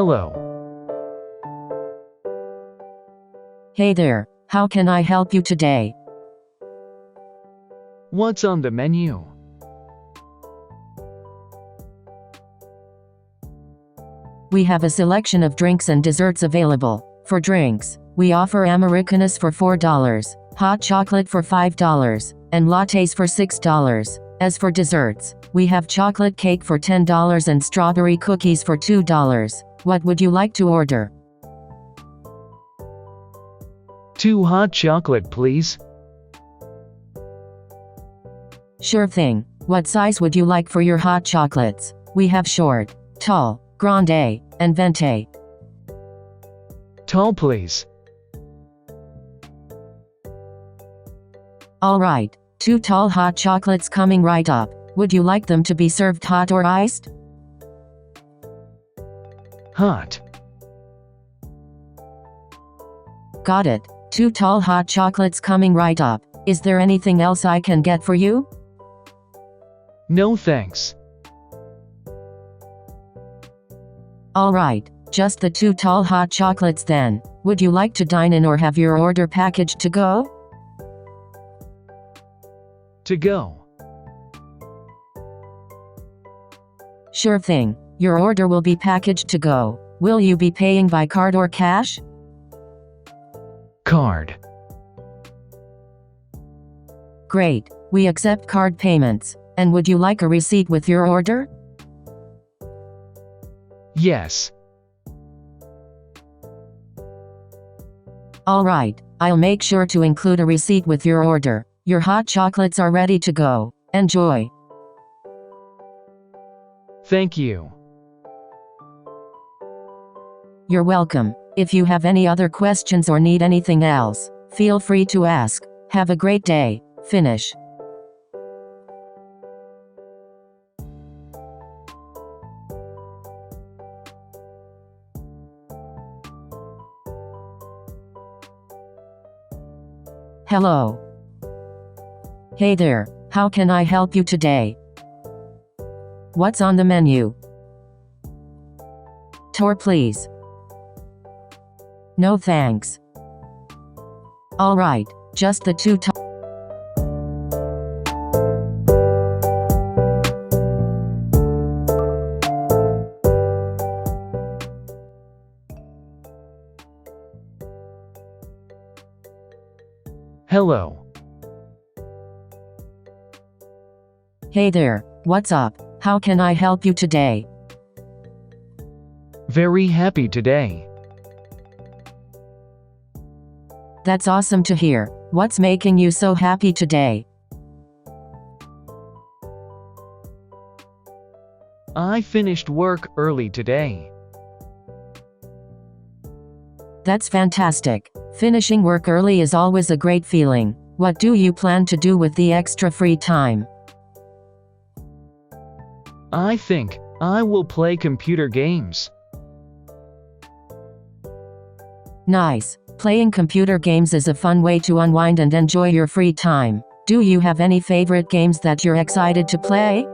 Hello. Hey there, how can I help you today? What's on the menu? We have a selection of drinks and desserts available. For drinks, we offer Americanos for $4, hot chocolate for $5, and lattes for $6. As for desserts, we have chocolate cake for $10 and strawberry cookies for $2. What would you like to order? 2 hot chocolate, please. Sure thing. What size would you like for your hot chocolates? We have short, tall, grande, and venti. Tall, please. Alright, 2 tall hot chocolates coming right up. Would you like them to be served hot or iced? Hot. Got it. 2 tall hot chocolates coming right up. Is there anything else I can get for you? No thanks. Alright, just the 2 tall hot chocolates then. Would you like to dine in or have your order packaged to go? To go. Sure thing. Your order will be packaged to go. Will you be paying by card or cash? Card. Great. We accept card payments. And would you like a receipt with your order? Yes. Alright, I'll make sure to include a receipt with your order. Your hot chocolates are ready to go. Enjoy. Thank you. You're welcome. If you have any other questions or need anything else, feel free to ask. Have a great day. Finish. Hello. Hey there, how can I help you today? What's on the menu? Tour please. No thanks. Alright, just the 2 Hello. Hey there, what's up? How can I help you today? Very happy today. That's awesome to hear. What's making you so happy today? I finished work early today. That's fantastic. Finishing work early is always a great feeling. What do you plan to do with the extra free time? I think I will play computer games. Nice. Playing computer games is a fun way to unwind and enjoy your free time. Do you have any favorite games that you're excited to play?